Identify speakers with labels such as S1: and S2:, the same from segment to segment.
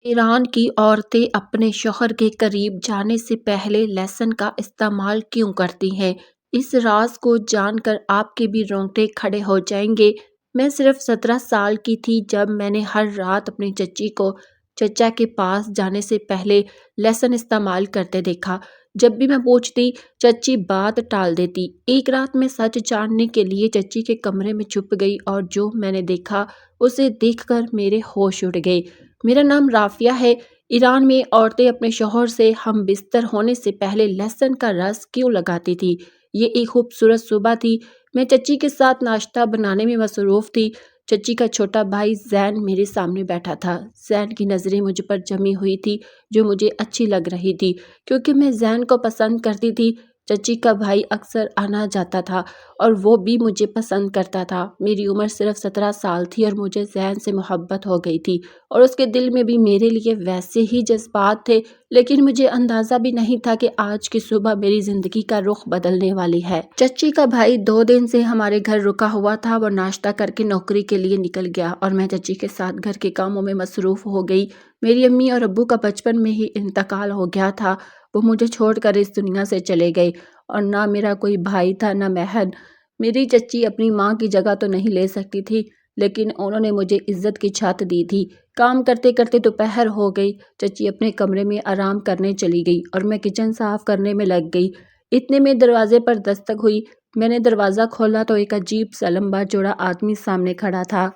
S1: ایران کی عورتیں اپنے شوہر کے قریب جانے سے پہلے لہسن کا استعمال کیوں کرتی ہیں؟ اس راز کو جان کر آپ کے بھی رونگٹے کھڑے ہو جائیں گے۔ میں صرف 17 سال کی تھی جب میں نے ہر رات اپنی چچی کو چچا کے پاس جانے سے پہلے لہسن استعمال کرتے دیکھا۔ جب بھی میں پوچھتی، چچی بات ٹال دیتی۔ ایک رات میں سچ جاننے کے لیے چچی کے کمرے میں چھپ گئی اور جو میں نے دیکھا اسے دیکھ کر میرے ہوش اڑ گئے۔ میرا نام رافیہ ہے۔ ایران میں عورتیں اپنے شوہر سے ہم بستر ہونے سے پہلے لہسن کا رس کیوں لگاتی تھی؟ یہ ایک خوبصورت صبح تھی۔ میں چچی کے ساتھ ناشتہ بنانے میں مصروف تھی۔ چچی کا چھوٹا بھائی زین میرے سامنے بیٹھا تھا۔ زین کی نظریں مجھ پر جمی ہوئی تھی جو مجھے اچھی لگ رہی تھی کیونکہ میں زین کو پسند کرتی تھی۔ چچی کا بھائی اکثر آنا جاتا تھا اور وہ بھی مجھے پسند کرتا تھا۔ میری عمر صرف 17 سال تھی اور مجھے زین سے محبت ہو گئی تھی اور اس کے دل میں بھی میرے لیے ویسے ہی جذبات تھے، لیکن مجھے اندازہ بھی نہیں تھا کہ آج کی صبح میری زندگی کا رخ بدلنے والی ہے۔ چچی کا بھائی 2 دن سے ہمارے گھر رکا ہوا تھا۔ وہ ناشتہ کر کے نوکری کے لیے نکل گیا اور میں چچی کے ساتھ گھر کے کاموں میں مصروف ہو گئی۔ میری امی اور ابو کا بچپن میں ہی انتقال ہو گیا تھا۔ وہ مجھے چھوڑ کر اس دنیا سے چلے گئے اور نہ میرا کوئی بھائی تھا نہ بہن۔ میری چچی اپنی ماں کی جگہ تو نہیں لے سکتی تھی، لیکن انہوں نے مجھے عزت کی چھت دی تھی۔ کام کرتے کرتے دوپہر ہو گئی۔ چچی اپنے کمرے میں آرام کرنے چلی گئی اور میں کچن صاف کرنے میں لگ گئی۔ اتنے میں دروازے پر دستک ہوئی۔ میں نے دروازہ کھولا تو ایک عجیب سا لمبا چوڑا آدمی سامنے کھڑا تھا۔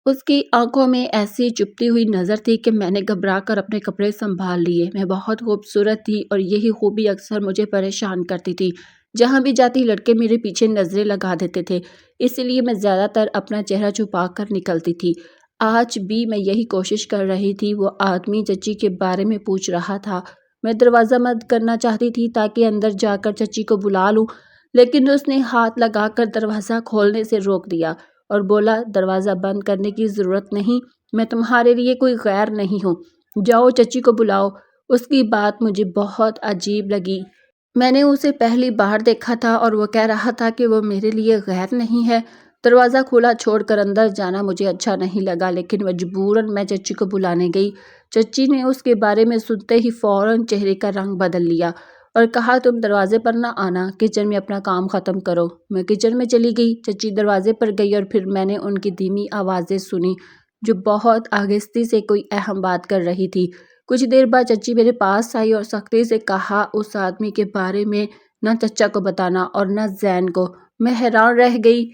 S1: اس کی آنکھوں میں ایسی چبھتی ہوئی نظر تھی کہ میں نے گھبرا کر اپنے کپڑے سنبھال لیے۔ میں بہت خوبصورت تھی اور یہی خوبی اکثر مجھے پریشان کرتی تھی۔ جہاں بھی جاتی لڑکے میرے پیچھے نظریں لگا دیتے تھے، اس لیے میں زیادہ تر اپنا چہرہ چھپا کر نکلتی تھی۔ آج بھی میں یہی کوشش کر رہی تھی۔ وہ آدمی چچی کے بارے میں پوچھ رہا تھا۔ میں دروازہ بند کرنا چاہتی تھی تاکہ اندر جا کر چچی کو بلا لوں، لیکن اس نے ہاتھ لگا کر دروازہ کھولنے سے روک دیا اور بولا، دروازہ بند کرنے کی ضرورت نہیں، میں تمہارے لیے کوئی غیر نہیں ہوں، جاؤ چچی کو بلاؤ۔ اس کی بات مجھے بہت عجیب لگی۔ میں نے اسے پہلی بار دیکھا تھا اور وہ کہہ رہا تھا کہ وہ میرے لیے غیر نہیں ہے۔ دروازہ کھلا چھوڑ کر اندر جانا مجھے اچھا نہیں لگا، لیکن مجبوراً میں چچی کو بلانے گئی۔ چچی نے اس کے بارے میں سنتے ہی فوراً چہرے کا رنگ بدل لیا اور کہا، تم دروازے پر نہ آنا، کچن میں اپنا کام ختم کرو۔ میں کچن میں چلی گئی۔ چچی دروازے پر گئی اور پھر میں نے ان کی دھیمی آوازیں سنی جو بہت آہستگی سے کوئی اہم بات کر رہی تھی۔ کچھ دیر بعد چچی میرے پاس آئی اور سختی سے کہا، اس آدمی کے بارے میں نہ چچا کو بتانا اور نہ زین کو۔ میں حیران رہ گئی۔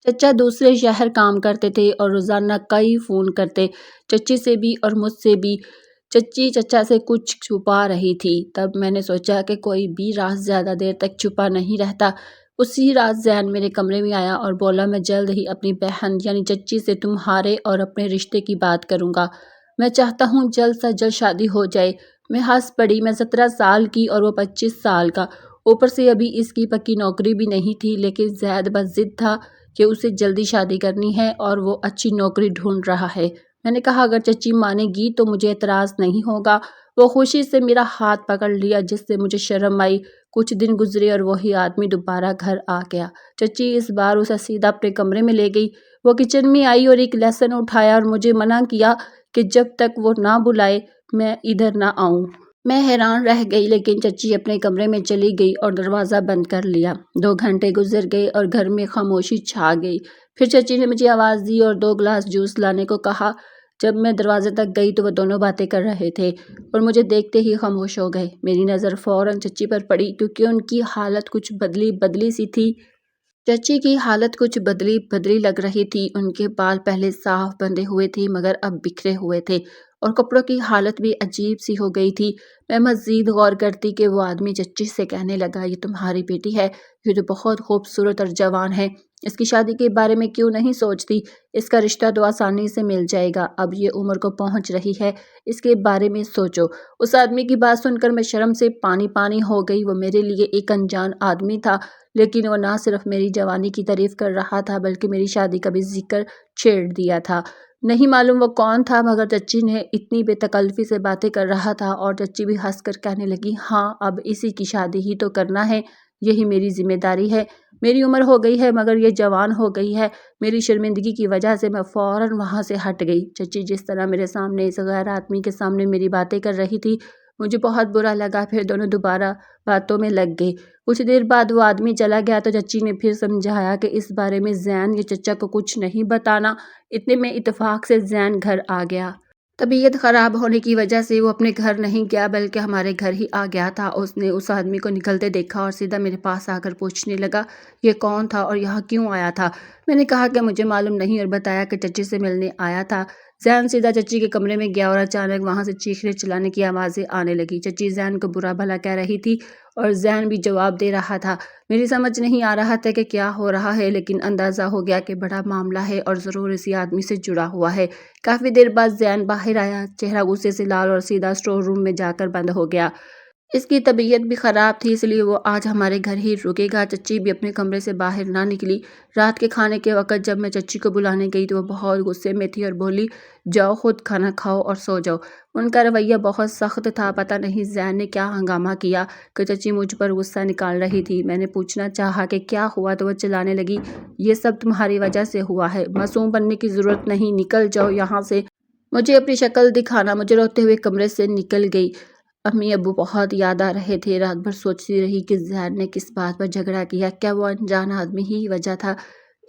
S1: چچا دوسرے شہر کام کرتے تھے اور روزانہ کئی فون کرتے، چچی سے بھی اور مجھ سے بھی۔ چچی چچا سے کچھ چھپا رہی تھی۔ تب میں نے سوچا کہ کوئی بھی راز زیادہ دیر تک چھپا نہیں رہتا۔ اسی رات زین میرے کمرے میں آیا اور بولا، میں جلد ہی اپنی بہن یعنی چچی سے تمہارے اور اپنے رشتے کی بات کروں گا۔ میں چاہتا ہوں جلد سے جلد شادی ہو جائے۔ میں ہنس پڑی۔ میں 17 سال کی اور وہ 25 سال کا، اوپر سے ابھی اس کی پکی نوکری بھی نہیں تھی، لیکن زید بس ضد تھا کہ اسے جلدی شادی کرنی ہے اور وہ اچھی نوکری ڈھونڈ رہا ہے۔ میں نے کہا، اگر چچی مانے گی تو مجھے اعتراض نہیں ہوگا۔ وہ خوشی سے میرا ہاتھ پکڑ لیا جس سے مجھے شرم آئی۔ کچھ دن گزرے اور وہی آدمی دوبارہ گھر آ گیا۔ چچی اس بار اسے سیدھا اپنے کمرے میں لے گئی۔ وہ کچن میں آئی اور ایک لہسن اٹھایا اور مجھے منع کیا کہ جب تک وہ نہ بلائے میں ادھر نہ آؤں۔ میں حیران رہ گئی، لیکن چچی اپنے کمرے میں چلی گئی اور دروازہ بند کر لیا۔ 2 گھنٹے گزر گئے اور گھر میں خاموشی چھا گئی۔ پھر چچی نے مجھے آواز دی اور 2 گلاس جوس لانے کو کہا۔ جب میں دروازے تک گئی تو وہ دونوں باتیں کر رہے تھے اور مجھے دیکھتے ہی خاموش ہو گئے۔ میری نظر فوراً چچی پر پڑی کیونکہ ان کی حالت کچھ بدلی بدلی سی تھی۔ چچی کی حالت کچھ بدلی بدلی لگ رہی تھی۔ ان کے بال پہلے صاف بندھے ہوئے تھے مگر اب بکھرے ہوئے تھے اور کپڑوں کی حالت بھی عجیب سی ہو گئی تھی۔ میں مزید غور کرتی کہ وہ آدمی چچی سے کہنے لگا، یہ تمہاری بیٹی ہے، یہ تو بہت خوبصورت اور جوان ہے، اس کی شادی کے بارے میں کیوں نہیں سوچتی؟ اس کا رشتہ تو آسانی سے مل جائے گا، اب یہ عمر کو پہنچ رہی ہے، اس کے بارے میں سوچو۔ اس آدمی کی بات سن کر میں شرم سے پانی پانی ہو گئی۔ وہ میرے لیے ایک انجان آدمی تھا، لیکن وہ نہ صرف میری جوانی کی تعریف کر رہا تھا بلکہ میری شادی کا بھی ذکر چھیڑ دیا تھا۔ نہیں معلوم وہ کون تھا، مگر چچی نے اتنی بے تکلفی سے باتیں کر رہا تھا اور چچی بھی ہنس کر کہنے لگی، ہاں اب اسی کی شادی ہی تو کرنا ہے، یہی میری ذمہ داری ہے۔ میری عمر ہو گئی ہے مگر یہ جوان ہو گئی ہے۔ میری شرمندگی کی وجہ سے میں فوراً وہاں سے ہٹ گئی۔ چچی جس طرح میرے سامنے اس غیر آدمی کے سامنے میری باتیں کر رہی تھی مجھے بہت برا لگا۔ پھر دونوں دوبارہ باتوں میں لگ گئے۔ کچھ دیر بعد وہ آدمی چلا گیا تو چچی نے پھر سمجھایا کہ اس بارے میں زین یا چچا کو کچھ نہیں بتانا۔ اتنے میں اتفاق سے زین گھر آ گیا۔ طبیعت خراب ہونے کی وجہ سے وہ اپنے گھر نہیں گیا بلکہ ہمارے گھر ہی آ گیا تھا۔ اس نے اس آدمی کو نکلتے دیکھا اور سیدھا میرے پاس آ کر پوچھنے لگا یہ کون تھا اور یہاں کیوں آیا تھا؟ میں نے کہا کہ مجھے معلوم نہیں اور بتایا کہ چچی سے ملنے آیا تھا۔ زین سیدھا چچی کے کمرے میں گیا اور اچانک وہاں سے چیخنے چلانے کی آوازیں آنے لگی۔ چچی زین کو برا بھلا کہہ رہی تھی اور زین بھی جواب دے رہا تھا۔ میری سمجھ نہیں آ رہا تھا کہ کیا ہو رہا ہے لیکن اندازہ ہو گیا کہ بڑا معاملہ ہے اور ضرور اسی آدمی سے جڑا ہوا ہے۔ کافی دیر بعد زین باہر آیا، چہرہ غصے سے لال اور سیدھا اسٹور روم میں جا کر بند ہو گیا۔ اس کی طبیعت بھی خراب تھی اس لیے وہ آج ہمارے گھر ہی رکے گا۔ چچی بھی اپنے کمرے سے باہر نہ نکلی۔ رات کے کھانے کے وقت جب میں چچی کو بلانے گئی تو وہ بہت غصے میں تھی اور بولی جاؤ خود کھانا کھاؤ اور سو جاؤ۔ ان کا رویہ بہت سخت تھا۔ پتہ نہیں زین نے کیا ہنگامہ کیا کہ چچی مجھ پر غصہ نکال رہی تھی۔ میں نے پوچھنا چاہا کہ کیا ہوا تو وہ چلانے لگی یہ سب تمہاری وجہ سے ہوا ہے، معصوم بننے کی ضرورت نہیں، نکل جاؤ یہاں سے، مجھے اپنی شکل دکھانا۔ مجھے روتے ہوئے کمرے سے نکل گئی۔ امی ابو بہت یاد آ رہے تھے۔ رات بھر سوچتی رہی کہ زین نے کس بات پر جھگڑا کیا، کیا وہ انجان آدمی ہی وجہ تھا؟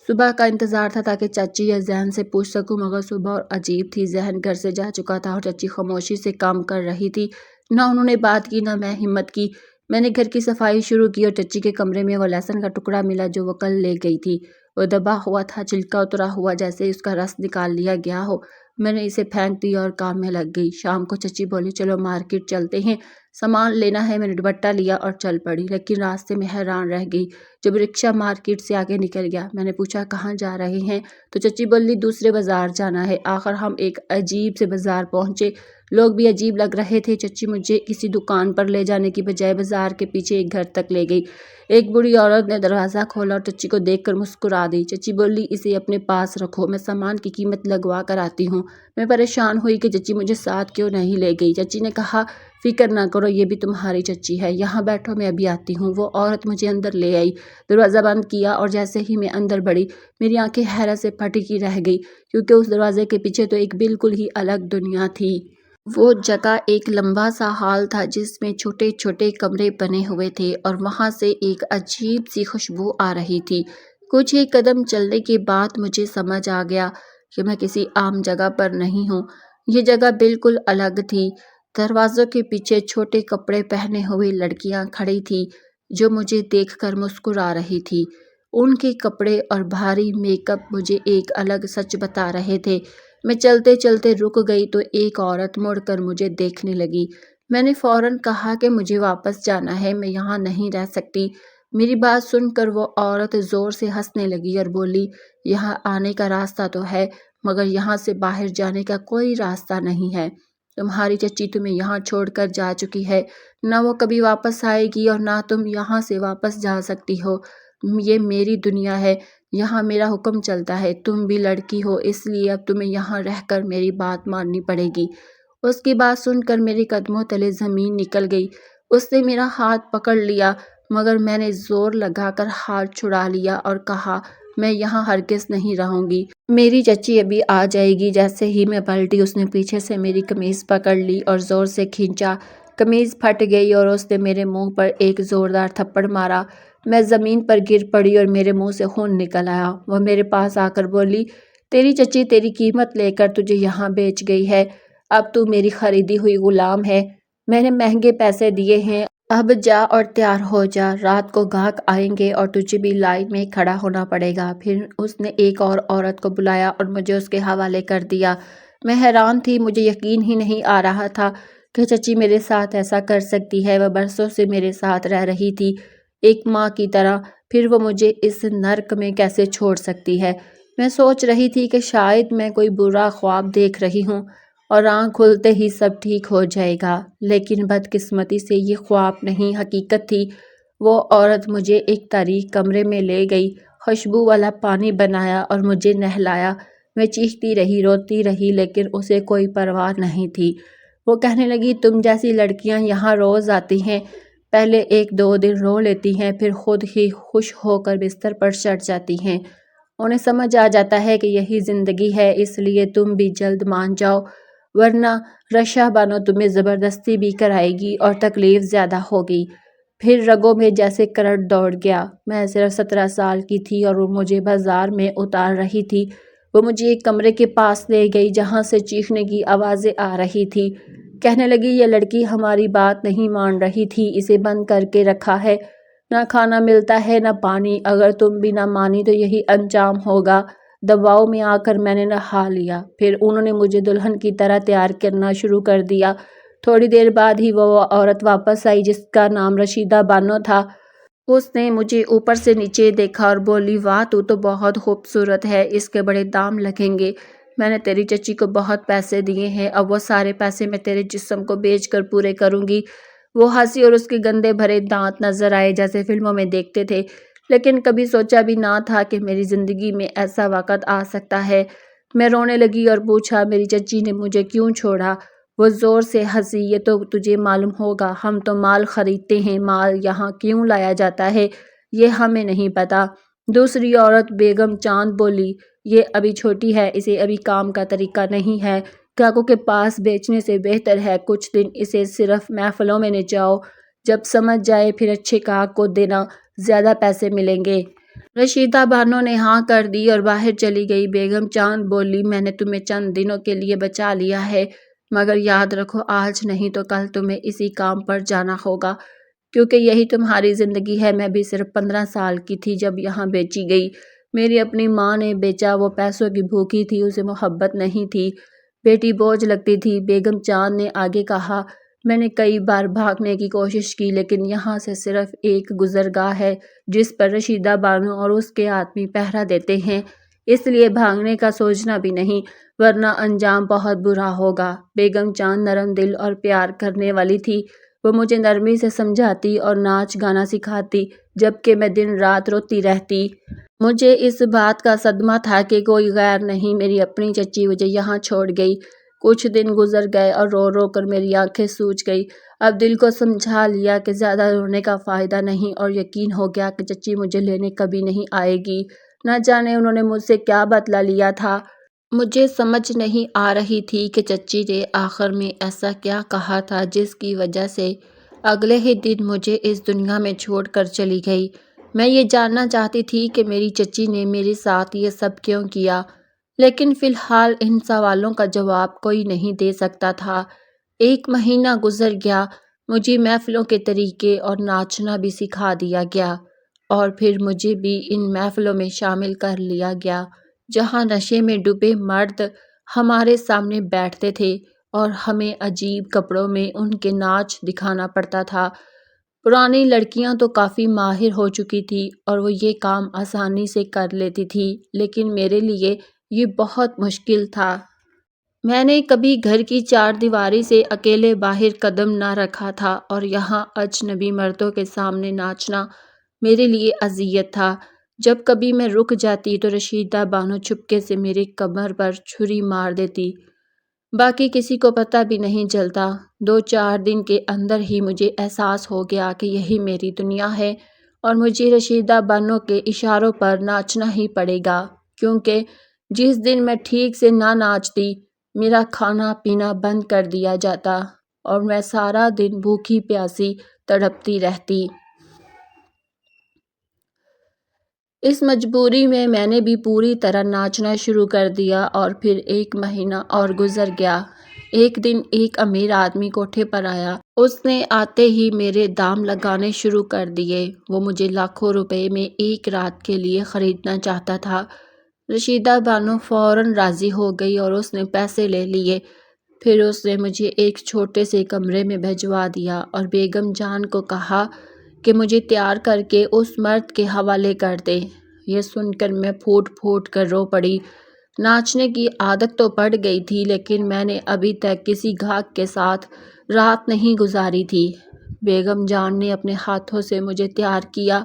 S1: صبح کا انتظار تھا تاکہ چاچی یا زین سے پوچھ سکوں مگر صبح اور عجیب تھی۔ زین گھر سے جا چکا تھا اور چچی خاموشی سے کام کر رہی تھی۔ نہ انہوں نے بات کی نہ میں ہمت کی۔ میں نے گھر کی صفائی شروع کی اور چچی کے کمرے میں وہ لہسن کا ٹکڑا ملا جو وہ کل لے گئی تھی۔ وہ دبا ہوا تھا، چھلکا اترا ہوا جیسے اس کا رس نکال لیا گیا ہو۔ میں نے اسے پھینک دیا اور کام میں لگ گئی۔ شام کو چچی بولی چلو مارکیٹ چلتے ہیں، سامان لینا ہے۔ میں نے دوپٹہ لیا اور چل پڑی لیکن راستے میں حیران رہ گئی جب رکشہ مارکیٹ سے آگے نکل گیا۔ میں نے پوچھا کہاں جا رہے ہیں تو چچی بولی دوسرے بازار جانا ہے۔ آخر ہم ایک عجیب سے بازار پہنچے، لوگ بھی عجیب لگ رہے تھے۔ چچی مجھے کسی دکان پر لے جانے کی بجائے بازار کے پیچھے ایک گھر تک لے گئی۔ ایک بوڑھی عورت نے دروازہ کھولا اور چچی کو دیکھ کر مسکرا دی۔ چچی بولی اسے اپنے پاس رکھو، میں سامان کی قیمت لگوا کر آتی ہوں۔ میں پریشان ہوئی کہ چچی مجھے ساتھ کیوں نہیں لے گئی۔ چچی نے کہا فکر نہ کرو، یہ بھی تمہاری چچی ہے، یہاں بیٹھو میں ابھی آتی ہوں۔ وہ عورت مجھے اندر لے آئی، دروازہ بند کیا اور جیسے ہی میں اندر بڑھی میری آنکھیں حیرت سے پھٹی رہ گئی کیونکہ اس دروازے کے پیچھے تو ایک بالکل ہی الگ دنیا تھی۔ وہ جگہ ایک لمبا سا ہال تھا جس میں چھوٹے چھوٹے کمرے بنے ہوئے تھے اور وہاں سے ایک عجیب سی خوشبو آ رہی تھی۔ کچھ ہی قدم چلنے کے بعد مجھے سمجھ آ گیا کہ میں کسی عام جگہ پر نہیں ہوں، یہ جگہ بالکل الگ تھی۔ دروازوں کے پیچھے چھوٹے کپڑے پہنے ہوئے لڑکیاں کھڑی تھیں جو مجھے دیکھ کر مسکرا رہی تھی۔ ان کے کپڑے اور بھاری میک اپ مجھے ایک الگ سچ بتا رہے تھے۔ میں چلتے چلتے رک گئی تو ایک عورت مڑ کر مجھے دیکھنے لگی۔ میں نے فوراً کہا کہ مجھے واپس جانا ہے، میں یہاں نہیں رہ سکتی۔ میری بات سن کر وہ عورت زور سے ہنسنے لگی اور بولی یہاں آنے کا راستہ تو ہے مگر یہاں سے باہر جانے کا کوئی راستہ نہیں ہے۔ تمہاری چچی تمہیں یہاں چھوڑ کر جا چکی ہے، نہ وہ کبھی واپس آئے گی اور نہ تم یہاں سے واپس جا سکتی ہو۔ یہ میری دنیا ہے، یہاں میرا حکم چلتا ہے، تم بھی لڑکی ہو اس لیے اب تمہیں یہاں رہ کر میری بات ماننی پڑے گی۔ اس کی بات سن کر میرے قدموں تلے زمین نکل گئی۔ اس نے میرا ہاتھ پکڑ لیا مگر میں نے زور لگا کر ہاتھ چھڑا لیا اور کہا میں یہاں ہرگز نہیں رہوں گی، میری چچی ابھی آ جائے گی۔ جیسے ہی میں پلٹی اس نے پیچھے سے میری قمیض پکڑ لی اور زور سے کھینچا، قمیض پھٹ گئی اور اس نے میرے منہ پر ایک زوردار تھپڑ مارا۔ میں زمین پر گر پڑی اور میرے منہ سے خون نکل آیا۔ وہ میرے پاس آ کر بولی تیری چچی تیری قیمت لے کر تجھے یہاں بیچ گئی ہے، اب تو میری خریدی ہوئی غلام ہے، میں نے مہنگے پیسے دیے ہیں، اب جا اور تیار ہو جا، رات کو گاہک آئیں گے اور تجھے بھی لائن میں کھڑا ہونا پڑے گا۔ پھر اس نے ایک اور عورت کو بلایا اور مجھے اس کے حوالے کر دیا۔ میں حیران تھی، مجھے یقین ہی نہیں آ رہا تھا کہ چچی میرے ساتھ ایسا کر سکتی ہے۔ وہ برسوں سے میرے ساتھ رہ رہی تھی ایک ماں کی طرح، پھر وہ مجھے اس نرک میں کیسے چھوڑ سکتی ہے؟ میں سوچ رہی تھی کہ شاید میں کوئی برا خواب دیکھ رہی ہوں اور آنکھ کھلتے ہی سب ٹھیک ہو جائے گا، لیکن بدقسمتی سے یہ خواب نہیں حقیقت تھی۔ وہ عورت مجھے ایک تاریک کمرے میں لے گئی، خوشبو والا پانی بنایا اور مجھے نہلایا۔ میں چیختی رہی، روتی رہی لیکن اسے کوئی پرواہ نہیں تھی۔ وہ کہنے لگی تم جیسی لڑکیاں یہاں روز آتی ہیں، پہلے 1-2 دن رو لیتی ہیں، پھر خود ہی خوش ہو کر بستر پر چڑھ جاتی ہیں۔ انہیں سمجھ آ جاتا ہے کہ یہی زندگی ہے، اس لیے تم بھی جلد مان جاؤ، ورنہ رشا بانو تمہیں زبردستی بھی کرائے گی اور تکلیف زیادہ ہوگی۔ پھر رگوں میں جیسے کرنٹ دوڑ گیا۔ میں صرف 17 سال کی تھی اور وہ مجھے بازار میں اتار رہی تھی۔ وہ مجھے ایک کمرے کے پاس لے گئی جہاں سے چیخنے کی آوازیں آ رہی تھی۔ کہنے لگی، یہ لڑکی ہماری بات نہیں مان رہی تھی، اسے بند کر کے رکھا ہے، نہ کھانا ملتا ہے نہ پانی، اگر تم بھی نہ مانی تو یہی انجام ہوگا۔ دباؤ میں آ کر میں نے نہا لیا۔ پھر انہوں نے مجھے دلہن کی طرح تیار کرنا شروع کر دیا۔ تھوڑی دیر بعد ہی وہ عورت واپس آئی جس کا نام رشیدہ بانو تھا۔ اس نے مجھے اوپر سے نیچے دیکھا اور بولی، واہ تو بہت خوبصورت ہے، اس کے بڑے دام لگیں گے۔ میں نے تیری چچی کو بہت پیسے دیے ہیں، اب وہ سارے پیسے میں تیرے جسم کو بیچ کر پورے کروں گی۔ وہ ہنسی اور اس کے گندے بھرے دانت نظر آئے جیسے فلموں میں دیکھتے تھے، لیکن کبھی سوچا بھی نہ تھا کہ میری زندگی میں ایسا وقت آ سکتا ہے۔ میں رونے لگی اور پوچھا، میری چچی نے مجھے کیوں چھوڑا؟ وہ زور سے ہنسی، یہ تو تجھے معلوم ہوگا، ہم تو مال خریدتے ہیں، مال یہاں کیوں لایا جاتا ہے یہ ہمیں نہیں پتا۔ دوسری عورت بیگم چاند بولی، یہ ابھی چھوٹی ہے، اسے ابھی کام کا طریقہ نہیں ہے، گاہکوں کے پاس بیچنے سے بہتر ہے کچھ دن اسے صرف محفلوں میں نچاؤ، جب سمجھ جائے پھر اچھے گاہک کو دینا، زیادہ پیسے ملیں گے۔ رشیدہ بانو نے ہاں کر دی اور باہر چلی گئی۔ بیگم چاند بولی، میں نے تمہیں چند دنوں کے لیے بچا لیا ہے، مگر یاد رکھو آج نہیں تو کل تمہیں اسی کام پر جانا ہوگا، کیونکہ یہی تمہاری زندگی ہے۔ میں بھی صرف 15 سال کی تھی جب یہاں بیچی گئی، میری اپنی ماں نے بیچا، وہ پیسوں کی بھوکی تھی، اسے محبت نہیں تھی، بیٹی بوجھ لگتی تھی۔ بیگم چاند نے آگے کہا، میں نے کئی بار بھاگنے کی کوشش کی، لیکن یہاں سے صرف ایک گزرگاہ ہے جس پر رشیدہ بانو اور اس کے آدمی پہرا دیتے ہیں، اس لیے بھاگنے کا سوچنا بھی نہیں، ورنہ انجام بہت برا ہوگا۔ بیگم چاند نرم دل اور پیار کرنے والی تھی، وہ مجھے نرمی سے سمجھاتی اور ناچ گانا سکھاتی، جبکہ میں دن رات روتی رہتی۔ مجھے اس بات کا صدمہ تھا کہ کوئی غیر نہیں، میری اپنی چچی مجھے یہاں چھوڑ گئی۔ کچھ دن گزر گئے اور رو رو کر میری آنکھیں سوج گئی۔ اب دل کو سمجھا لیا کہ زیادہ رونے کا فائدہ نہیں، اور یقین ہو گیا کہ چچی مجھے لینے کبھی نہیں آئے گی۔ نہ جانے انہوں نے مجھ سے کیا بدلہ لیا تھا۔ مجھے سمجھ نہیں آ رہی تھی کہ چچی نے آخر میں ایسا کیا کہا تھا جس کی وجہ سے اگلے ہی دن مجھے اس دنیا میں چھوڑ کر چلی گئی۔ میں یہ جاننا چاہتی تھی کہ میری چچی نے میرے ساتھ یہ سب کیوں کیا، لیکن فی الحال ان سوالوں کا جواب کوئی نہیں دے سکتا تھا۔ 1 مہینہ گزر گیا، مجھے محفلوں کے طریقے اور ناچنا بھی سکھا دیا گیا، اور پھر مجھے بھی ان محفلوں میں شامل کر لیا گیا جہاں نشے میں ڈوبے مرد ہمارے سامنے بیٹھتے تھے اور ہمیں عجیب کپڑوں میں ان کے ناچ دکھانا پڑتا تھا۔ پرانی لڑکیاں تو کافی ماہر ہو چکی تھی اور وہ یہ کام آسانی سے کر لیتی تھی، لیکن میرے لیے یہ بہت مشکل تھا۔ میں نے کبھی گھر کی 4 دیواری سے اکیلے باہر قدم نہ رکھا تھا، اور یہاں اجنبی مردوں کے سامنے ناچنا میرے لیے اذیت تھا۔ جب کبھی میں رک جاتی تو رشیدہ بانو چپکے سے میرے کمر پر چھری مار دیتی، باقی کسی کو پتہ بھی نہیں چلتا۔ 2-4 دن کے اندر ہی مجھے احساس ہو گیا کہ یہی میری دنیا ہے اور مجھے رشیدہ بانو کے اشاروں پر ناچنا ہی پڑے گا، کیونکہ جس دن میں ٹھیک سے نہ ناچتی میرا کھانا پینا بند کر دیا جاتا اور میں سارا دن بھوکی پیاسی تڑپتی رہتی۔ اس مجبوری میں نے بھی پوری طرح ناچنا شروع کر دیا، اور پھر 1 مہینہ اور گزر گیا۔ ایک دن ایک امیر آدمی کوٹھے پر آیا۔ اس نے آتے ہی میرے دام لگانے شروع کر دیے۔ وہ مجھے لاکھوں روپے میں 1 رات کے لیے خریدنا چاہتا تھا۔ رشیدہ بانو فوراً راضی ہو گئی اور اس نے پیسے لے لیے۔ پھر اس نے مجھے ایک چھوٹے سے کمرے میں بھجوا دیا اور بیگم جان کو کہا کہ مجھے تیار کر کے اس مرد کے حوالے کر دے۔ یہ سن کر میں پھوٹ پھوٹ کر رو پڑی۔ ناچنے کی عادت تو پڑ گئی تھی، لیکن میں نے ابھی تک کسی گاہک کے ساتھ رات نہیں گزاری تھی۔ بیگم جان نے اپنے ہاتھوں سے مجھے تیار کیا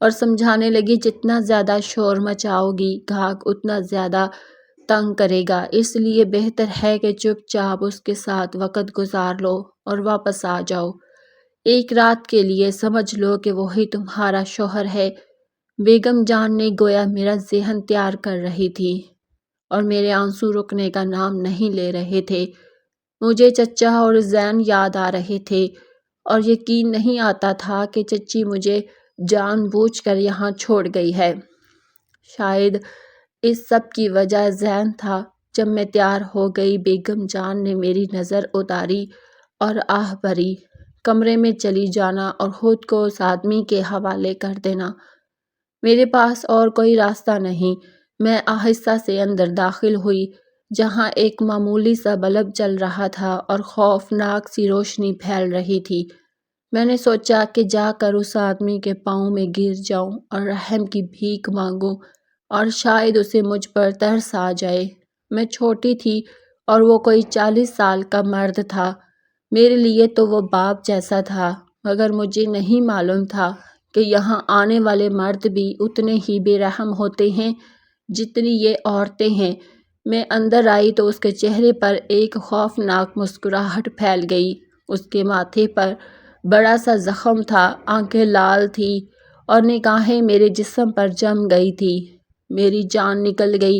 S1: اور سمجھانے لگی، جتنا زیادہ شور مچاؤ گی گاہک اتنا زیادہ تنگ کرے گا، اس لیے بہتر ہے کہ چپ چاپ اس کے ساتھ وقت گزار لو اور واپس آ جاؤ۔ ایک رات کے لیے سمجھ لو کہ وہی تمہارا شوہر ہے۔ بیگم جان نے گویا میرا ذہن تیار کر رہی تھی اور میرے آنسو رکنے کا نام نہیں لے رہے تھے۔ مجھے چچا اور زین یاد آ رہے تھے اور یقین نہیں آتا تھا کہ چچی مجھے جان بوجھ کر یہاں چھوڑ گئی ہے۔ شاید اس سب کی وجہ زین تھا۔ جب میں تیار ہو گئی، بیگم جان نے میری نظر اتاری اور آہ بھری، کمرے میں چلی جانا اور خود کو اس آدمی کے حوالے کر دینا۔ میرے پاس اور کوئی راستہ نہیں۔ میں آہستہ سے اندر داخل ہوئی، جہاں ایک معمولی سا بلب جل رہا تھا اور خوفناک سی روشنی پھیل رہی تھی۔ میں نے سوچا کہ جا کر اس آدمی کے پاؤں میں گر جاؤں اور رحم کی بھیک مانگوں اور شاید اسے مجھ پر ترس آ جائے۔ میں چھوٹی تھی اور وہ کوئی 40 سال کا مرد تھا۔ میرے لیے تو وہ باپ جیسا تھا، مگر مجھے نہیں معلوم تھا کہ یہاں آنے والے مرد بھی اتنے ہی بے رحم ہوتے ہیں جتنی یہ عورتیں ہیں۔ میں اندر آئی تو اس کے چہرے پر ایک خوفناک مسکراہٹ پھیل گئی۔ اس کے ماتھے پر بڑا سا زخم تھا، آنکھیں لال تھیں اور نگاہیں میرے جسم پر جم گئی تھی۔ میری جان نکل گئی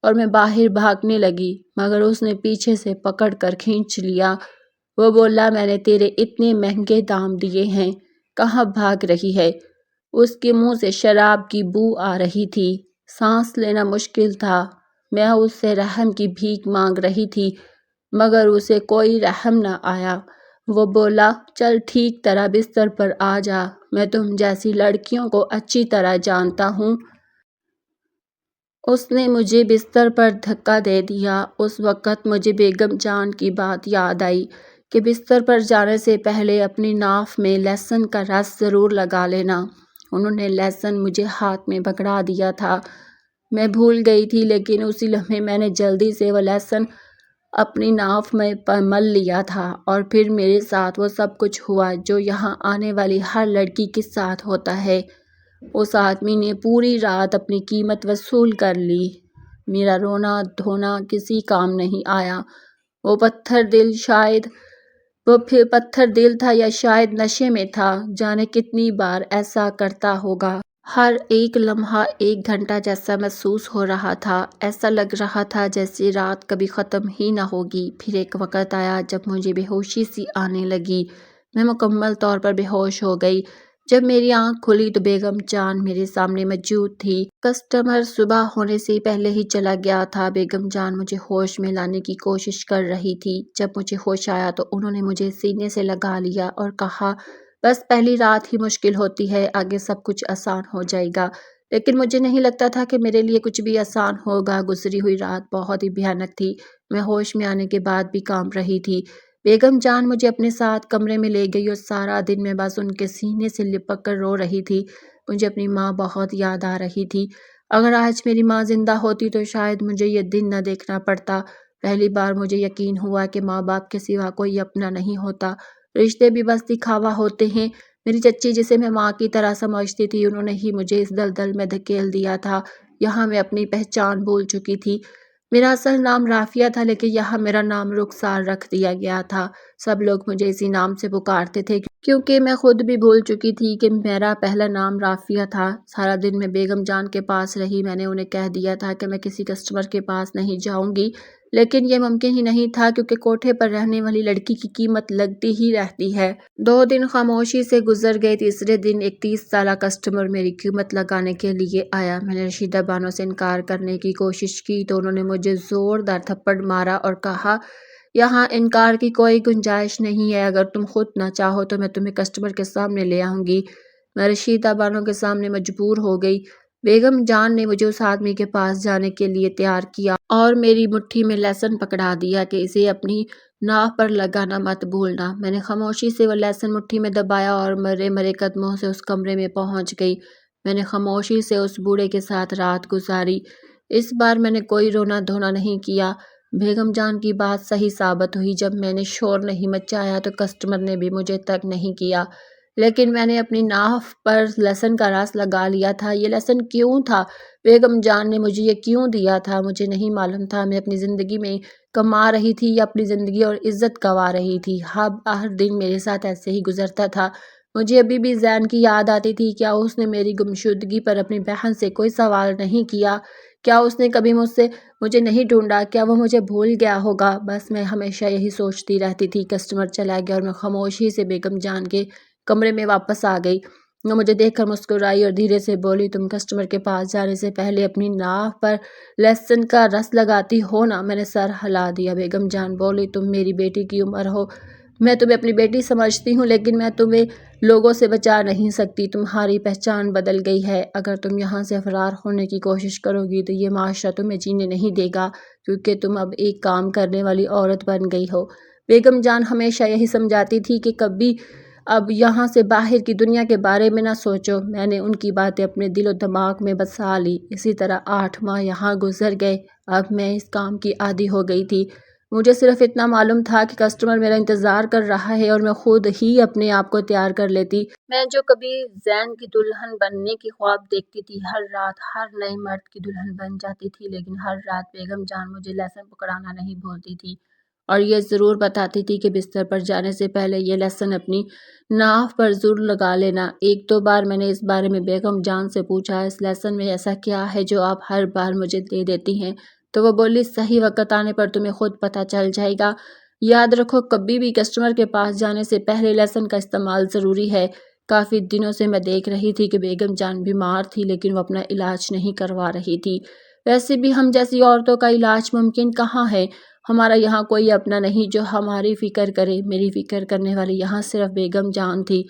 S1: اور میں باہر بھاگنے لگی، مگر اس نے پیچھے سے پکڑ کر کھینچ لیا۔ وہ بولا، میں نے تیرے اتنے مہنگے دام دیے ہیں، کہاں بھاگ رہی ہے؟ اس کے منہ سے شراب کی بو آ رہی تھی، سانس لینا مشکل تھا۔ میں اس سے رحم کی بھیک مانگ رہی تھی، مگر اسے کوئی رحم نہ آیا۔ وہ بولا، چل ٹھیک طرح بستر پر آ جا، میں تم جیسی لڑکیوں کو اچھی طرح جانتا ہوں۔ اس نے مجھے بستر پر دھکا دے دیا۔ اس وقت مجھے بیگم جان کی بات یاد آئی کہ بستر پر جانے سے پہلے اپنی ناف میں لہسن کا رس ضرور لگا لینا۔ انہوں نے لہسن مجھے ہاتھ میں پکڑا دیا تھا۔ میں بھول گئی تھی، لیکن اسی لمحے میں نے جلدی سے وہ لہسن اپنی ناف میں مل لیا تھا، اور پھر میرے ساتھ وہ سب کچھ ہوا جو یہاں آنے والی ہر لڑکی کے ساتھ ہوتا ہے۔ اس آدمی نے پوری رات اپنی قیمت وصول کر لی۔ میرا رونا دھونا کسی کام نہیں آیا۔ وہ پتھر دل تھا یا شاید نشے میں تھا، جانے کتنی بار ایسا کرتا ہوگا۔ ہر ایک لمحہ ایک گھنٹہ جیسا محسوس ہو رہا تھا، ایسا لگ رہا تھا جیسے رات کبھی ختم ہی نہ ہوگی۔ پھر ایک وقت آیا جب مجھے بے ہوشی سی آنے لگی، میں مکمل طور پر بے ہوش ہو گئی۔ جب میری آنکھ کھلی تو بیگم جان میرے سامنے موجود تھی۔ کسٹمر صبح ہونے سے پہلے ہی چلا گیا تھا۔ بیگم جان مجھے ہوش میں لانے کی کوشش کر رہی تھی۔ جب مجھے ہوش آیا تو انہوں نے مجھے سینے سے لگا لیا اور کہا، بس پہلی رات ہی مشکل ہوتی ہے، آگے سب کچھ آسان ہو جائے گا۔ لیکن مجھے نہیں لگتا تھا کہ میرے لیے کچھ بھی آسان ہوگا۔ گزری ہوئی رات بہت ہی بھیانک تھی۔ میں ہوش میں آنے کے بعد بھی کانپ رہی تھی۔ بیگم جان مجھے اپنے ساتھ کمرے میں لے گئی اور سارا دن میں بس ان کے سینے سے لپٹ کر رو رہی تھی۔ مجھے اپنی ماں بہت یاد آ رہی تھی۔ اگر آج میری ماں زندہ ہوتی تو شاید مجھے یہ دن نہ دیکھنا پڑتا۔ پہلی بار مجھے یقین ہوا کہ ماں باپ کے سوا کوئی اپنا نہیں ہوتا، رشتے بھی بس دکھاوا ہوتے ہیں۔ میری چچی، جسے میں ماں کی طرح سمجھتی تھی، انہوں نے ہی مجھے اس دلدل میں دھکیل دیا تھا۔ یہاں میں اپنی پہچان بھول چکی تھی۔ میرا اصل نام رافعہ تھا، لیکن یہاں میرا نام رخسار رکھ دیا گیا تھا۔ سب لوگ مجھے اسی نام سے پکارتے تھے، کیونکہ میں خود بھی بھول چکی تھی کہ میرا پہلا نام رافعہ تھا۔ سارا دن میں بیگم جان کے پاس رہی۔ میں نے انہیں کہہ دیا تھا کہ میں کسی کسٹمر کے پاس نہیں جاؤں گی، لیکن یہ ممکن ہی نہیں تھا، کیونکہ کوٹھے پر رہنے والی لڑکی کی قیمت لگتی ہی رہتی ہے۔ 2 دن خاموشی سے گزر گئے۔ تیسرے دن ایک 30 سالہ کسٹمر میری قیمت لگانے کے لیے آیا۔ میں نے رشیدہ بانو سے انکار کرنے کی کوشش کی تو انہوں نے مجھے زوردار تھپڑ مارا اور کہا، یہاں انکار کی کوئی گنجائش نہیں ہے، اگر تم خود نہ چاہو تو میں تمہیں کسٹمر کے سامنے لے آؤں گی۔ میں رشیدہ بانو کے سامنے مجبور ہو گئی۔ بیگم جان نے مجھے اس آدمی کے پاس جانے کے لیے تیار کیا اور میری مٹھی میں لہسن پکڑا دیا کہ اسے اپنی ناف پر لگانا مت بھولنا۔ میں نے خاموشی سے وہ لہسن مٹھی میں دبایا اور مرے مرے قدموں سے اس کمرے میں پہنچ گئی۔ میں نے خاموشی سے اس بوڑھے کے ساتھ رات گزاری۔ اس بار میں نے کوئی رونا دھونا نہیں کیا۔ بیگم جان کی بات صحیح ثابت ہوئی۔ جب میں نے شور نہیں مچایا تو کسٹمر نے بھی مجھے تنگ نہیں کیا۔ لیکن میں نے اپنی ناف پر لہسن کا رس لگا لیا تھا۔ یہ لہسن کیوں تھا؟ بیگم جان نے مجھے یہ کیوں دیا تھا؟ مجھے نہیں معلوم تھا میں اپنی زندگی میں کما رہی تھی یا اپنی زندگی اور عزت گنوا رہی تھی۔ ہر دن میرے ساتھ ایسے ہی گزرتا تھا۔ مجھے ابھی بھی زین کی یاد آتی تھی۔ کیا اس نے میری گمشدگی پر اپنی بہن سے کوئی سوال نہیں کیا؟ کیا اس نے کبھی مجھے نہیں ڈھونڈا؟ کیا وہ مجھے بھول گیا ہوگا؟ بس میں ہمیشہ یہی سوچتی رہتی تھی۔ کسٹمر چلا گیا اور میں خاموشی سے بیگم جان کے کمرے میں واپس آ گئی۔ وہ مجھے دیکھ کر مسکرائی اور دھیرے سے بولی، تم کسٹمر کے پاس جانے سے پہلے اپنی ناف پر لہسن کا رس لگاتی ہو نا؟ میں نے سر ہلا دیا۔ بیگم جان بولی، تم میری بیٹی کی عمر ہو، میں تمہیں اپنی بیٹی سمجھتی ہوں، لیکن میں تمہیں لوگوں سے بچا نہیں سکتی۔ تمہاری پہچان بدل گئی ہے۔ اگر تم یہاں سے فرار ہونے کی کوشش کرو گی تو یہ معاشرہ تمہیں جینے نہیں دے گا، کیونکہ تم اب ایک کام کرنے والی عورت بن گئی ہو۔ بیگم جان ہمیشہ یہی سمجھاتی تھی کہ کبھی اب یہاں سے باہر کی دنیا کے بارے میں نہ سوچو۔ میں نے ان کی باتیں اپنے دل و دماغ میں بسا لی۔ اسی طرح 8 ماہ یہاں گزر گئے۔ اب میں اس کام کی عادی ہو گئی تھی۔ مجھے صرف اتنا معلوم تھا کہ کسٹمر میرا انتظار کر رہا ہے اور میں خود ہی اپنے آپ کو تیار کر لیتی۔ میں جو کبھی زین کی دلہن بننے کی خواب دیکھتی تھی، ہر رات ہر نئے مرد کی دلہن بن جاتی تھی، لیکن ہر رات بیگم جان مجھے لہسن پکڑانا نہیں بھولتی تھی اور یہ ضرور بتاتی تھی کہ بستر پر جانے سے پہلے یہ لہسن اپنی ناف پر ضرور لگا لینا۔ ایک دو بار میں نے اس بارے میں بیگم جان سے پوچھا، اس لہسن میں ایسا کیا ہے جو آپ ہر بار مجھے دے دیتی ہیں؟ تو وہ بولی، صحیح وقت آنے پر تمہیں خود پتہ چل جائے گا۔ یاد رکھو، کبھی بھی کسٹمر کے پاس جانے سے پہلے لہسن کا استعمال ضروری ہے۔ کافی دنوں سے میں دیکھ رہی تھی کہ بیگم جان بیمار تھی، لیکن وہ اپنا علاج نہیں کروا رہی تھی۔ ویسے بھی ہم جیسی عورتوں کا علاج ممکن کہاں ہے؟ ہمارا یہاں کوئی اپنا نہیں جو ہماری فکر کرے۔ میری فکر کرنے والی یہاں صرف بیگم جان تھی۔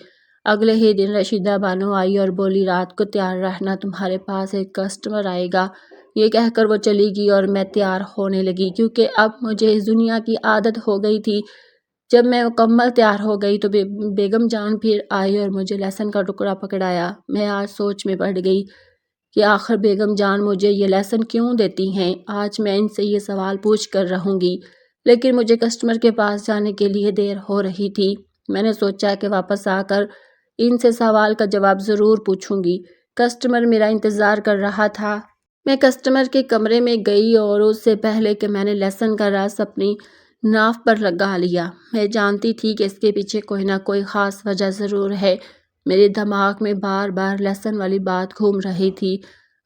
S1: اگلے ہی دن رشیدہ بانو آئی اور بولی، رات کو تیار رہنا، تمہارے پاس ایک کسٹمر آئے گا۔ یہ کہہ کر وہ چلی گئی اور میں تیار ہونے لگی، کیونکہ اب مجھے اس دنیا کی عادت ہو گئی تھی۔ جب میں مکمل تیار ہو گئی تو بیگم جان پھر آئی اور مجھے لہسن کا ٹکڑا پکڑایا۔ میں آج سوچ میں پڑ گئی کہ آخر بیگم جان مجھے یہ لہسن کیوں دیتی ہیں؟ آج میں ان سے یہ سوال پوچھ کر رہوں گی، لیکن مجھے کسٹمر کے پاس جانے کے لیے دیر ہو رہی تھی۔ میں نے سوچا کہ واپس آ کر ان سے سوال کا جواب ضرور پوچھوں گی۔ کسٹمر میرا انتظار کر رہا تھا۔ میں کسٹمر کے کمرے میں گئی اور اس سے پہلے کہ میں نے لہسن کا رس اپنی ناف پر لگا لیا، میں جانتی تھی کہ اس کے پیچھے کوئی نہ کوئی خاص وجہ ضرور ہے۔ میرے دماغ میں بار بار لہسن والی بات گھوم رہی تھی۔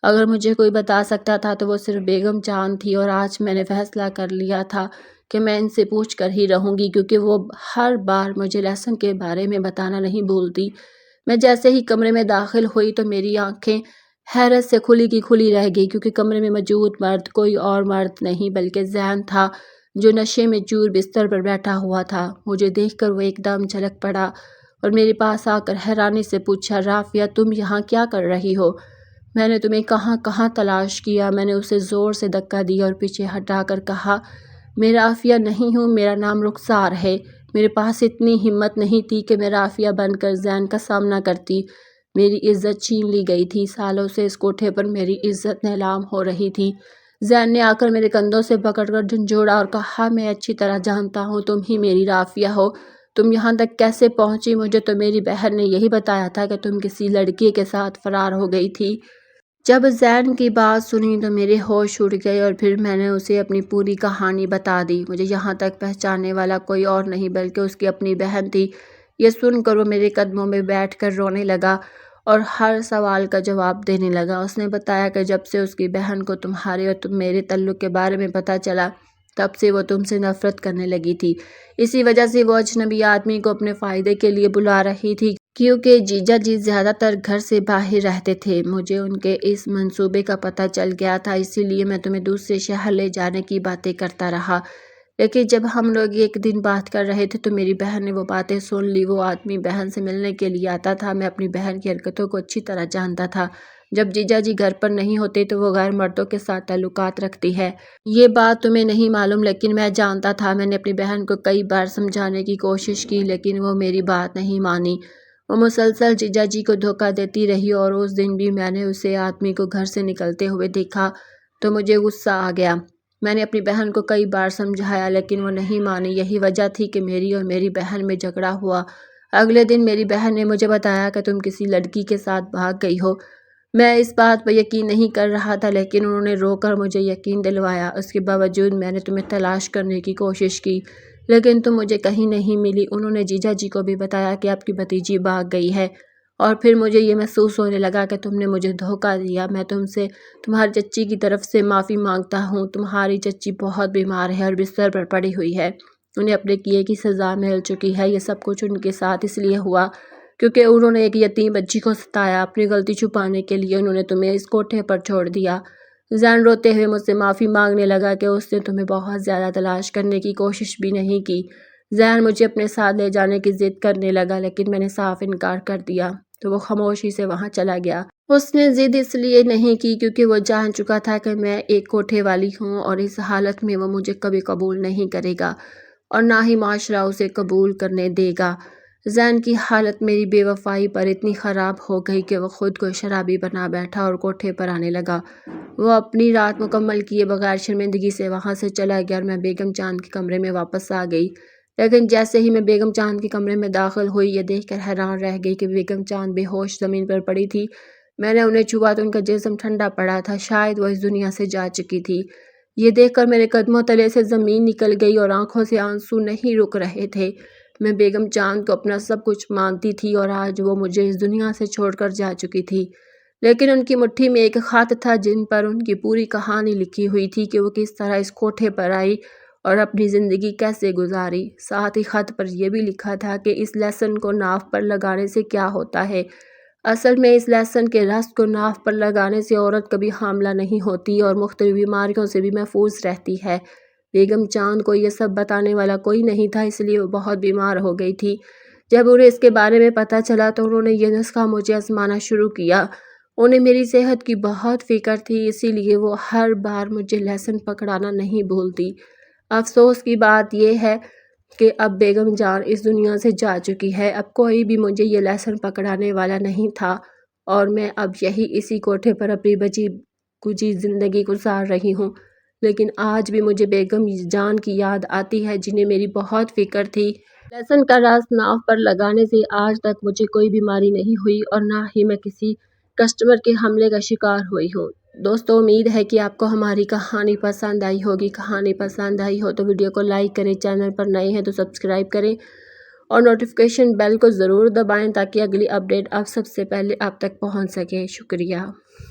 S1: اگر مجھے کوئی بتا سکتا تھا تو وہ صرف بیگم جان تھی، اور آج میں نے فیصلہ کر لیا تھا کہ میں ان سے پوچھ کر ہی رہوں گی، کیونکہ وہ ہر بار مجھے لہسن کے بارے میں بتانا نہیں بھولتی۔ میں جیسے ہی کمرے میں داخل ہوئی تو میری آنکھیں حیرت سے کھلی کی کھلی رہ گئی، کیونکہ کمرے میں موجود مرد کوئی اور مرد نہیں بلکہ زین تھا، جو نشے میں چور بستر پر بیٹھا ہوا تھا۔ مجھے دیکھ کر وہ ایک دم جھلک پڑا اور میرے پاس آ کر حیرانی سے پوچھا، رافعہ، تم یہاں کیا کر رہی ہو؟ میں نے تمہیں کہاں کہاں تلاش کیا۔ میں نے اسے زور سے دھکا دیا اور پیچھے ہٹا کر کہا، میں رافعہ نہیں ہوں، میرا نام رخسار ہے۔ میرے پاس اتنی ہمت نہیں تھی کہ میں رافعہ بن کر زین کا سامنا کرتی۔ میری عزت چھین لی گئی تھی۔ سالوں سے اس کوٹھے پر میری عزت نیلام ہو رہی تھی۔ زین نے آ کر میرے کندھوں سے پکڑ کر جھنجھوڑا اور کہا، میں اچھی طرح جانتا ہوں تم ہی میری رافعہ ہو۔ تم یہاں تک کیسے پہنچی؟ مجھے تو میری بہن نے یہی بتایا تھا کہ تم کسی لڑکی کے ساتھ فرار ہو گئی تھی۔ جب زین کی بات سنی تو میرے ہوش اڑ گئے اور پھر میں نے اسے اپنی پوری کہانی بتا دی۔ مجھے یہاں تک پہنچانے والا کوئی اور نہیں بلکہ اس کی اپنی بہن تھی۔ یہ سن کر وہ میرے قدموں میں بیٹھ کر رونے لگا اور ہر سوال کا جواب دینے لگا۔ اس نے بتایا کہ جب سے اس کی بہن کو تمہارے اور میرے تعلق کے بارے میں پتہ چلا، تب سے وہ تم سے نفرت کرنے لگی تھی۔ اسی وجہ سے وہ اجنبی آدمی کو اپنے فائدے کے لیے بلا رہی تھی، کیونکہ جیجا جی زیادہ تر گھر سے باہر رہتے تھے۔ مجھے ان کے اس منصوبے کا پتہ چل گیا تھا، اسی لیے میں تمہیں دوسرے شہر لے جانے کی باتیں کرتا رہا۔ لیکن جب ہم لوگ ایک دن بات کر رہے تھے تو میری بہن نے وہ باتیں سن لی۔ وہ آدمی بہن سے ملنے کے لیے آتا تھا۔ میں اپنی بہن کی حرکتوں کو اچھی طرح جانتا تھا۔ جب جیجا جی گھر پر نہیں ہوتے تو وہ غیر مردوں کے ساتھ تعلقات رکھتی ہے۔ یہ بات تمہیں نہیں معلوم، لیکن میں جانتا تھا۔ میں نے اپنی بہن کو کئی بار سمجھانے کی کوشش کی، لیکن وہ میری بات نہیں مانی۔ وہ مسلسل جیجا جی کو دھوکہ دیتی رہی، اور اس دن بھی میں نے اسے آدمی کو گھر سے نکلتے ہوئے دیکھا تو مجھے غصہ آ گیا۔ میں نے اپنی بہن کو کئی بار سمجھایا، لیکن وہ نہیں مانی۔ یہی وجہ تھی کہ میری اور میری بہن میں جھگڑا ہوا۔ اگلے دن میری بہن نے مجھے بتایا کہ تم کسی لڑکی کے ساتھ بھاگ گئی ہو۔ میں اس بات پر یقین نہیں کر رہا تھا، لیکن انہوں نے رو کر مجھے یقین دلوایا۔ اس کے باوجود میں نے تمہیں تلاش کرنے کی کوشش کی، لیکن تم مجھے کہیں نہیں ملی۔ انہوں نے جیجا جی کو بھی بتایا کہ آپ کی بھتیجی بھاگ گئی ہے، اور پھر مجھے یہ محسوس ہونے لگا کہ تم نے مجھے دھوکہ دیا۔ میں تم سے تمہاری چچی کی طرف سے معافی مانگتا ہوں۔ تمہاری چچی بہت بیمار ہے اور بستر پر پڑی ہوئی ہے۔ انہیں اپنے کیے کی سزا مل چکی ہے۔ یہ سب کچھ ان کے ساتھ اس لیے ہوا کیونکہ انہوں نے ایک یتیم بچی کو ستایا۔ اپنی غلطی چھپانے کے لیے انہوں نے تمہیں اس کوٹھے پر چھوڑ دیا۔ زین روتے ہوئے مجھ سے معافی مانگنے لگا کہ اس نے تمہیں بہت زیادہ تلاش کرنے کی کوشش بھی نہیں کی۔ زین مجھے اپنے ساتھ لے جانے کی ضد کرنے لگا، لیکن میں نے صاف انکار کر دیا تو وہ خاموشی سے وہاں چلا گیا۔ اس نے ضد اس لیے نہیں کی کیونکہ وہ جان چکا تھا کہ میں ایک کوٹھے والی ہوں، اور اس حالت میں وہ مجھے کبھی قبول نہیں کرے گا اور نہ ہی معاشرہ اسے قبول کرنے دے گا۔ زین کی حالت میری بے وفائی پر اتنی خراب ہو گئی کہ وہ خود کو شرابی بنا بیٹھا اور کوٹھے پر آنے لگا۔ وہ اپنی رات مکمل کیے بغیر شرمندگی سے وہاں سے چلا گیا اور میں بیگم چاند کے کمرے میں واپس آ گئی۔ لیکن جیسے ہی میں بیگم چاند کے کمرے میں داخل ہوئی، یہ دیکھ کر حیران رہ گئی کہ بیگم چاند بے ہوش زمین پر پڑی تھی۔ میں نے انہیں چھوا تو ان کا جسم ٹھنڈا پڑا تھا، شاید وہ اس دنیا سے جا چکی تھی۔ یہ دیکھ کر میرے قدموں تلے سے زمین نکل گئی اور آنکھوں سے آنسو نہیں رک رہے تھے۔ میں بیگم چاند کو اپنا سب کچھ مانتی تھی اور آج وہ مجھے اس دنیا سے چھوڑ کر جا چکی تھی، لیکن ان کی مٹھی میں ایک خط تھا جن پر ان کی پوری کہانی لکھی ہوئی تھی کہ وہ کس طرح اس کوٹھے پر آئی اور اپنی زندگی کیسے گزاری۔ ساتھ ہی خط پر یہ بھی لکھا تھا کہ اس لیسن کو ناف پر لگانے سے کیا ہوتا ہے۔ اصل میں اس لیسن کے رس کو ناف پر لگانے سے عورت کبھی حاملہ نہیں ہوتی اور مختلف بیماریوں سے بھی محفوظ رہتی ہے۔ بیگم چاند کو یہ سب بتانے والا کوئی نہیں تھا، اس لیے وہ بہت بیمار ہو گئی تھی۔ جب انہیں اس کے بارے میں پتہ چلا تو انہوں نے یہ نسخہ مجھے آزمانا شروع کیا۔ انہیں میری صحت کی بہت فکر تھی، اسی لیے وہ ہر بار مجھے لیسن پکڑانا نہیں بھولتی۔ افسوس کی بات یہ ہے کہ اب بیگم جان اس دنیا سے جا چکی ہے۔ اب کوئی بھی مجھے یہ لیسن پکڑانے والا نہیں تھا اور میں اب یہی اسی کوٹھے پر اپنی بچی کچی زندگی گزار رہی ہوں۔ لیکن آج بھی مجھے بیگم جان کی یاد آتی ہے جنہیں میری بہت فکر تھی۔ لیسن کا رس ناف پر لگانے سے آج تک مجھے کوئی بیماری نہیں ہوئی اور نہ ہی میں کسی کسٹمر کے حملے کا شکار ہوئی ہوں۔ دوستو، امید ہے کہ آپ کو ہماری کہانی پسند آئی ہوگی۔ کہانی پسند آئی ہو تو ویڈیو کو لائک کریں، چینل پر نئے ہیں تو سبسکرائب کریں اور نوٹیفیکیشن بیل کو ضرور دبائیں تاکہ اگلی اپڈیٹ آپ سب سے پہلے آپ تک پہنچ سکے۔ شکریہ۔